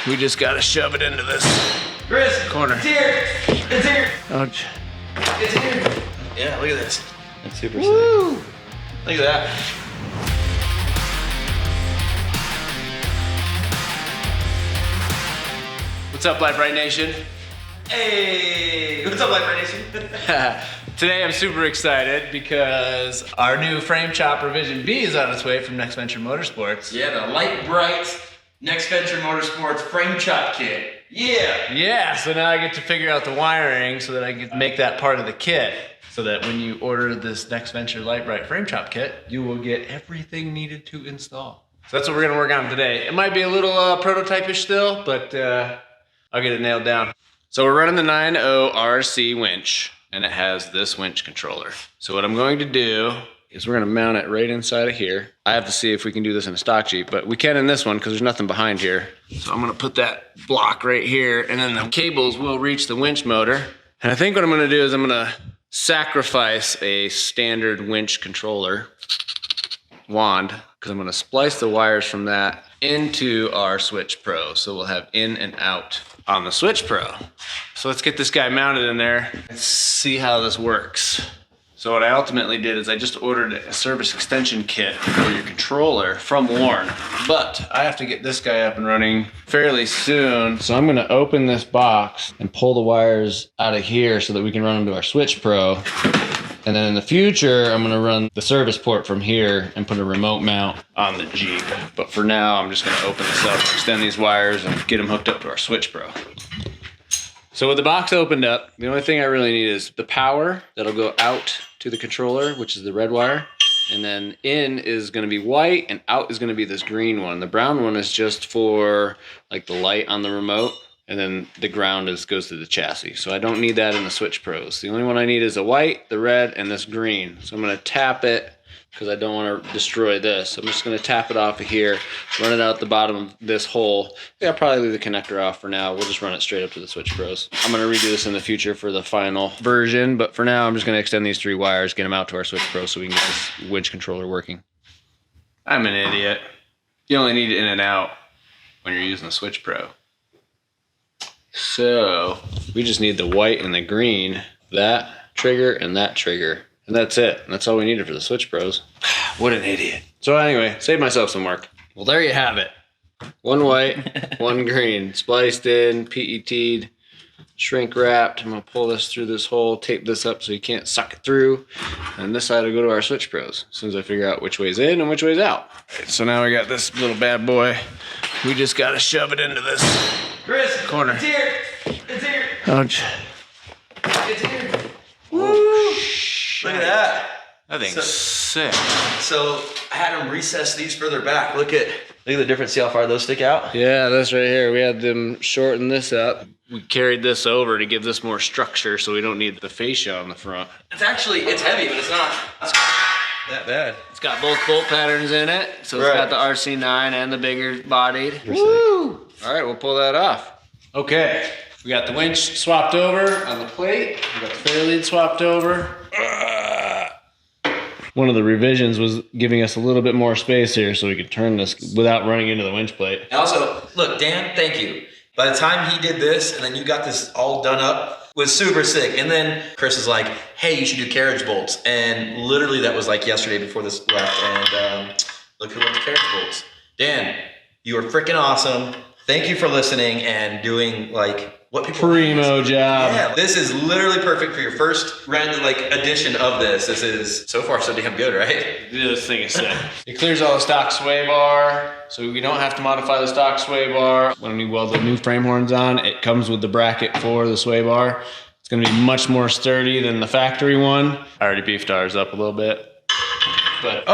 We just gotta shove it into this Chris, corner. It's here. It's here. Ouch. It's here. Yeah, look at this. That's super Woo. sick. Look at that. What's up, Brite Nation? Hey, what's up, Lite Nation? Today I'm super excited because our new frame chop revision B is on its way from Next Venture Motorsports. Yeah, the Lite Brite Next Venture Motorsports frame chop kit. Yeah. Yeah, so now I get to figure out the wiring so that I can make that part of the kit. So that when you order this Next Venture Lite Brite frame chop kit, you will get everything needed to install. So that's what we're gonna work on today. It might be a little prototype-ish still, but I'll get it nailed down. So we're running the 9.0 RC winch, and it has this winch controller. So what I'm going to do is we're gonna mount it right inside of here. I have to see if we can do this in a stock Jeep, but we can in this one because there's nothing behind here. So I'm gonna put that block right here, and then the cables will reach the winch motor. And I think what I'm gonna do is I'm gonna sacrifice a standard winch controller wand, because I'm gonna splice the wires from that into our Switch Pro. So we'll have in and out on the Switch Pro. So let's get this guy mounted in there and see how this works. So what I ultimately did is I just ordered a service extension kit for your controller from Warren, but I have to get this guy up and running fairly soon. So I'm gonna open this box and pull the wires out of here so that we can run them to our Switch Pro. And then in the future, I'm gonna run the service port from here and put a remote mount on the Jeep. But for now, I'm just gonna open this up, extend these wires, and get them hooked up to our Switch Pro. So with the box opened up, the only thing I really need is the power that'll go out to the controller, which is the red wire. And then in is gonna be white and out is gonna be this green one. The brown one is just for like the light on the remote. And then the ground goes to the chassis. So I don't need that in the Switch Pros. The only one I need is the white, the red, and this green. So I'm gonna tap it because I don't wanna destroy this. I'm just gonna tap it off of here, run it out the bottom of this hole. Yeah, I'll probably leave the connector off for now. We'll just run it straight up to the Switch Pros. I'm gonna redo this in the future for the final version, but for now I'm just gonna extend these 3 wires, get them out to our Switch Pro so we can get this winch controller working. I'm an idiot. You only need in and out when you're using the Switch Pro. So we just need the white and the green, that trigger and that trigger. And that's it. And that's all we needed for the Switch Pros. What an idiot. So anyway, save myself some work. Well, there you have it. 1 white, 1 green, spliced in, PET'd, shrink wrapped. I'm gonna pull this through this hole, tape this up so you can't suck it through. And this side will go to our Switch Pros as soon as I figure out which way's in and which way's out. Right, so now we got this little bad boy. We just gotta shove it into this Chris, corner. It's here. It's here. Ouch. It's here. Woo! Look at that. That thing's sick. So I had them recess these further back. Look at the difference. See how far those stick out? Yeah, this right here. We had them shorten this up. We carried this over to give this more structure so we don't need the fascia on the front. It's heavy, but it's not that bad. It's got both bolt patterns in it. So it's got the RC9 and the bigger bodied. Woo! All right, we'll pull that off. Okay, we got the winch swapped over on the plate. We got the fairlead swapped over. One of the revisions was giving us a little bit more space here so we could turn this without running into the winch plate. And also, look, Dan, thank you. By the time he did this and then you got this all done up, was super sick. And then Chris is like, hey, you should do carriage bolts. And literally that was like yesterday before this left. And look who went to carriage bolts. Dan, you are freaking awesome. Thank you for listening and doing like what people Primo job. Yeah, this is literally perfect for your first edition of this. This is so far so damn good, right? This thing is sick. It clears all the stock sway bar, so we don't have to modify the stock sway bar. When we weld the new frame horns on, it comes with the bracket for the sway bar. It's gonna be much more sturdy than the factory one. I already beefed ours up a little bit. But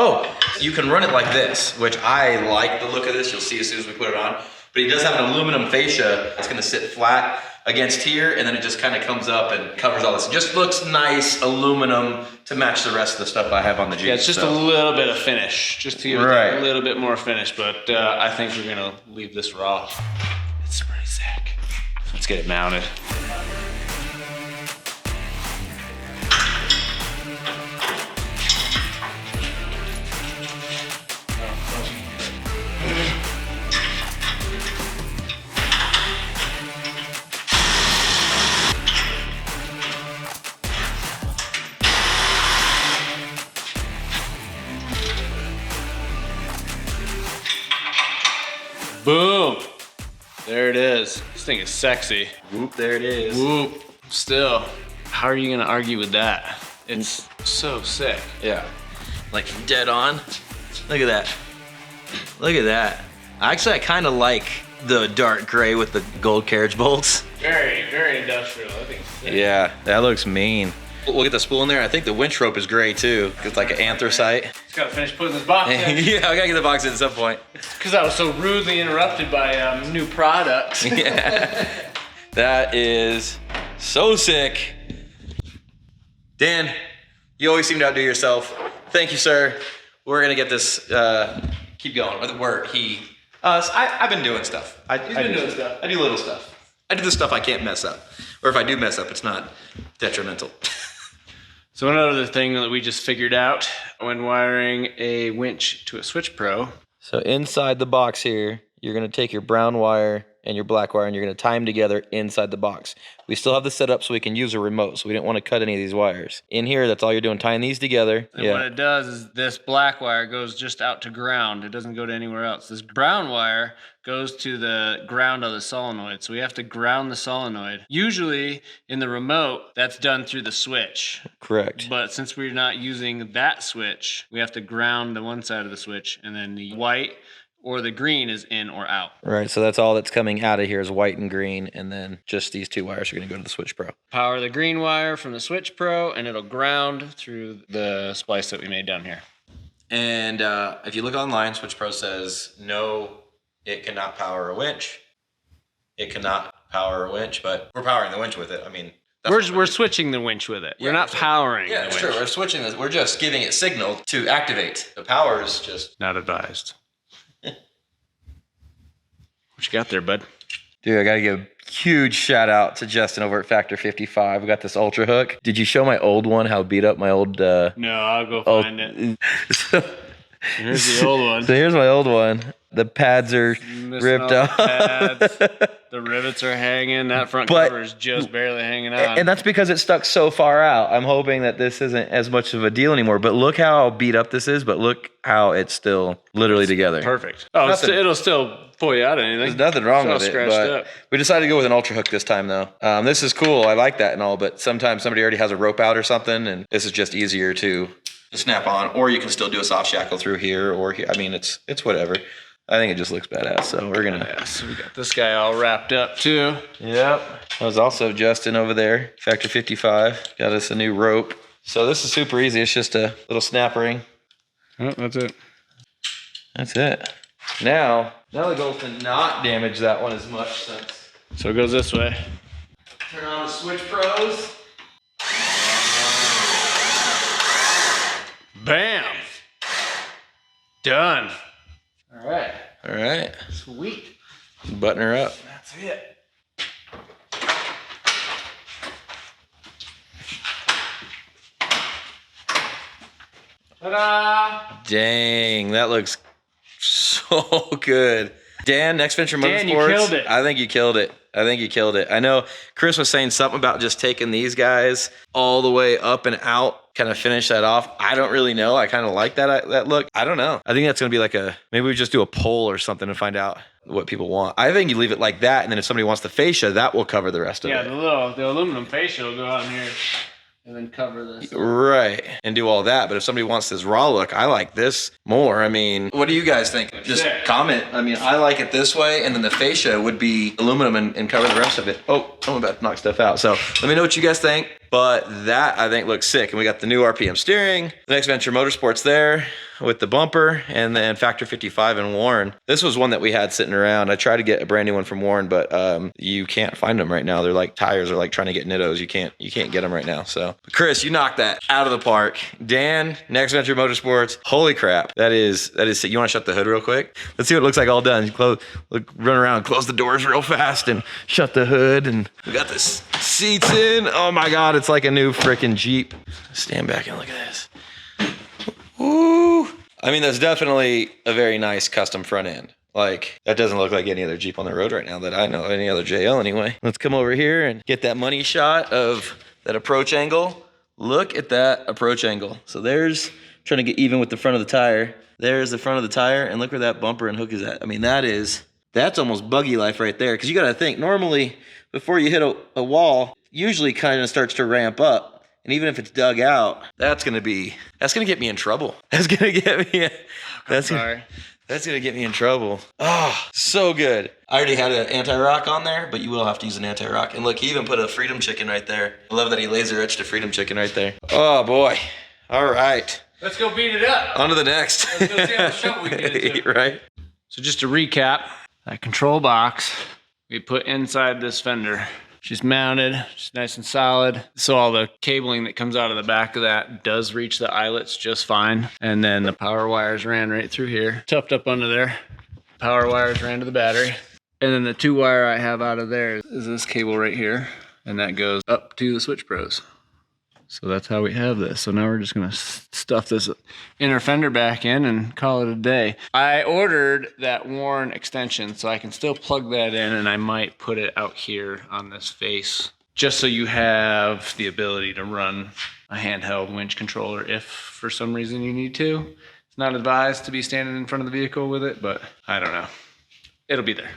you can run it like this, which I like the look of this. You'll see as soon as we put it on. But he does have an aluminum fascia. It's gonna sit flat against here, and then it just kind of comes up and covers all this. It just looks nice aluminum to match the rest of the stuff I have on the Jeep. Yeah, it's just a little bit of finish, just to give it a little bit more finish, but I think we're gonna leave this raw. It's pretty sick. Let's get it mounted. There it is. This thing is sexy. Whoop, there it is. Whoop. Still, how are you gonna argue with that? It's so sick. Yeah. Like dead on. Look at that. Look at that. Actually, I kind of like the dark gray with the gold carriage bolts. Very, very industrial. I think it's sick. Yeah, that looks mean. We'll get the spool in there. I think the winch rope is gray too. It's like an anthracite. Just gotta finish putting this box in. Yeah, I gotta get the box in at some point. Because I was so rudely interrupted by new products. Yeah. That is so sick. Dan, you always seem to outdo yourself. Thank you, sir. We're gonna get this, keep going. I've been doing stuff. He's been doing stuff. I do little stuff. I do the stuff I can't mess up. Or if I do mess up, it's not detrimental. So one other thing that we just figured out when wiring a winch to a Switch Pro. So inside the box here, you're gonna take your brown wire and your black wire and you're gonna tie them together inside the box. We still have this set up so we can use a remote, so we didn't want to cut any of these wires. In here, that's all you're doing, tying these together. And what it does is this black wire goes just out to ground. It doesn't go to anywhere else. This brown wire goes to the ground of the solenoid. So we have to ground the solenoid. Usually in the remote, that's done through the switch. Correct. But since we're not using that switch, we have to ground the one side of the switch, and then the white or the green is in or out. Right, so that's all that's coming out of here is white and green, and then just these two wires are gonna go to the Switch Pro. Power the green wire from the Switch Pro, and it'll ground through the splice that we made down here. And if you look online, Switch Pro says, no, it cannot power a winch. It cannot power a winch, but we're powering the winch with it. I mean, we're switching the winch with it. Yeah, we're not powering yeah, the winch. Sure, we're switching this. We're just giving it signal to activate. The power is just... Not advised. What you got there, bud? Dude, I gotta give a huge shout out to Justin over at Factor 55. We got this Ultra Hook. Did you show my old one, how beat up my old... No, I'll go find it. Here's the old one. So here's my old one. The pads are ripped off. The rivets are hanging. That front cover is just barely hanging on. And that's because it stuck so far out. I'm hoping that this isn't as much of a deal anymore. But look how beat up this is. But look how it's still literally together. Perfect. Oh, it'll still pull you out of anything. There's nothing wrong with it. But up. we decided to go with an Ultra Hook this time, though. This is cool. I like that and all. But sometimes somebody already has a rope out or something. And this is just easier to snap on. Or you can still do a soft shackle through here. Or here. I mean, it's whatever. I think it just looks badass, so we're gonna... Yeah, so we got this guy all wrapped up, too. Yep. That was also Justin over there, Factor 55. Got us a new rope. So this is super easy. It's just a little snap ring. Oh, that's it. That's it. Now the goal is to not damage that one as much since... So it goes this way. Turn on the Switch Pros. Bam! Done. All right. Sweet. Button her up. That's it. Ta-da! Dang, that looks so good. Dan, Next Venture Motorsports. Dan, you killed it. I think you killed it. I know Chris was saying something about just taking these guys all the way up and out, kind of finish that off. I don't really know. I kind of like that look. I don't know. I think that's going to be like maybe we just do a poll or something and find out what people want. I think you leave it like that, and then if somebody wants the fascia, that will cover the rest of it. Yeah, the aluminum fascia will go out in here and then cover this. Right, and do all that. But if somebody wants this raw look, I like this more. I mean, what do you guys think? Just comment. I mean, I like it this way, and then the fascia would be aluminum and cover the rest of it. Oh, I'm about to knock stuff out. So let me know what you guys think. But that, I think, looks sick. And we got the new RPM steering, the Next Venture Motorsports there with the bumper, and then Factor 55 and Warren. This was one that we had sitting around. I tried to get a brand new one from Warren, but you can't find them right now. They're like tires are like trying to get Nittos. You can't get them right now. So Chris, you knocked that out of the park. Dan, Next Venture Motorsports. Holy crap. That is sick. You want to shut the hood real quick? Let's see what it looks like all done. Run around, close the doors real fast and shut the hood. And we got this seats in. Oh my God, it's like a new freaking Jeep. Stand back and look at this. Woo! I mean, that's definitely a very nice custom front end. Like, that doesn't look like any other Jeep on the road right now that I know, any other JL anyway. Let's come over here and get that money shot of that approach angle. Look at that approach angle. So there's, trying to get even with the front of the tire. There's the front of the tire, and look where that bumper and hook is at. I mean, that is That's almost buggy life right there. Because you got to think, normally, before you hit a wall, usually kind of starts to ramp up. And even if it's dug out, that's gonna get me in trouble. That's gonna get me. That's gonna get me in trouble. Oh, so good. I already had an anti-rock on there, but you will have to use an anti-rock. And look, he even put a Freedom Chicken right there. I love that he laser etched a Freedom Chicken right there. Oh boy. All right. Let's go beat it up. On to the next. Let's go see how much trouble we can get into. Right. So just to recap, that control box we put inside this fender. She's mounted, she's nice and solid. So all the cabling that comes out of the back of that does reach the eyelets just fine. And then the power wires ran right through here, tucked up under there. Power wires ran to the battery. And then the 2-wire I have out of there is this cable right here. And that goes up to the switch pros. So that's how we have this. So now we're just gonna stuff this inner fender back in and call it a day. I ordered that Warn extension so I can still plug that in, and I might put it out here on this face just so you have the ability to run a handheld winch controller if for some reason you need to. It's not advised to be standing in front of the vehicle with it, but I don't know. It'll be there.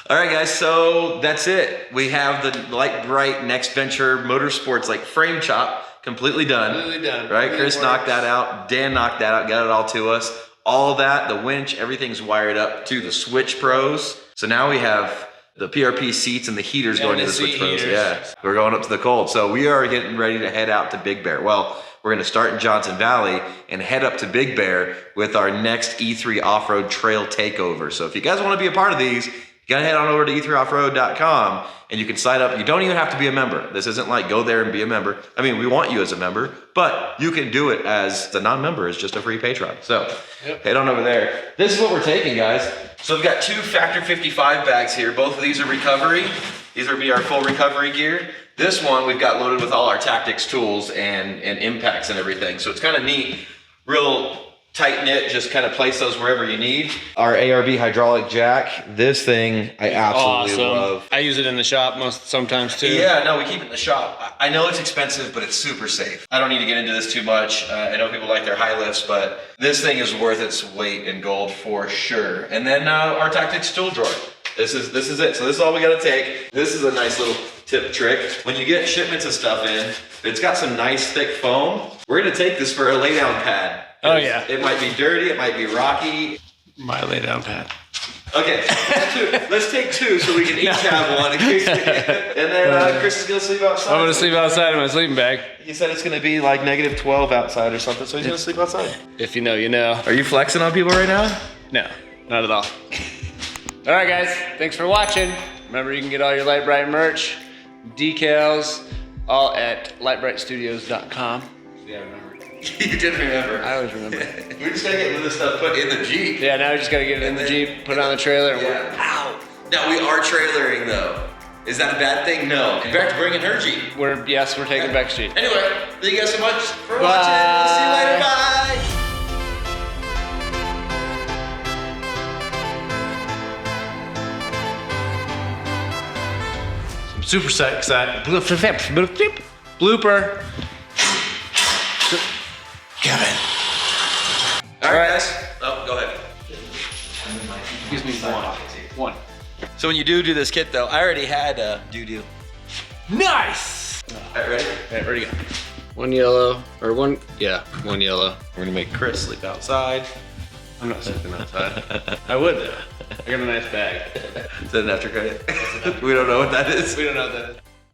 All right, guys, so that's it. We have the Lite Brite Next Venture Motorsports like frame chop completely done. Completely done. Right, Chris knocked that out. Dan knocked that out, got it all to us. All that, the winch, everything's wired up to the switch pros. So now we have the PRP seats and the heaters going to the switch pros. Yeah, we're going up to the cold. So we are getting ready to head out to Big Bear. Well, we're gonna start in Johnson Valley and head up to Big Bear with our next E3 off-road trail takeover. So if you guys wanna be a part of these, you gotta head on over to e3offroad.com and you can sign up. You don't even have to be a member. This isn't like go there and be a member. I mean, we want you as a member, but you can do it as the non-member. It's just a free Patreon. So head on over there. This is what we're taking, guys. So we've got 2 Factor 55 bags here. Both of these are recovery. These will be our full recovery gear. This one we've got loaded with all our tactics tools and impacts and everything. So it's kind of neat, real tight knit, just kind of place those wherever you need. Our Arb Hydraulic Jack, this thing I absolutely love. I use it in the shop sometimes too. Yeah, no, we keep it in the shop. I know it's expensive, but it's super safe. I don't need to get into this too much. I know people like their high lifts, but this thing is worth its weight in gold for sure. And then our tactics tool drawer. This is it. So this is all we gotta take. This is a nice little tip trick. When you get shipments of stuff in, it's got some nice thick foam. We're gonna take this for a lay down pad. Oh yeah. It might be dirty, it might be rocky. My lay down pad. Okay, let's take 2 so we can each have one in case we can. And then Chris is gonna sleep outside. I'm gonna sleep outside in my sleeping bag. He said it's gonna be like -12 outside or something, so he's gonna sleep outside. If you know, you know. Are you flexing on people right now? No, not at all. All right, guys, thanks for watching. Remember, you can get all your Lite Brite merch, decals, all at litebritstudios.com. Yeah, I remember. You did remember. I always remember. We just gotta get this stuff put in the Jeep. Yeah, now we just gotta get it in the Jeep, put it on the trailer. And yeah. Ow. Now we are trailering though. Is that a bad thing? No. Back to bringing her Jeep. Yes, we're taking Beck's Jeep. Anyway, thank you guys so much for watching. We'll see you later. Bye. Super excited. Blooper. Kevin. All right, guys. Oh, go ahead. Excuse me, one. So when you do this kit though, I already had doo-doo. Nice! All right, ready? Okay, ready to go. One yellow. We're gonna make Chris sleep outside. I'm not sleeping outside. I would though. I got a nice bag. Is that an after credit? We don't know what that is. We don't know what that is.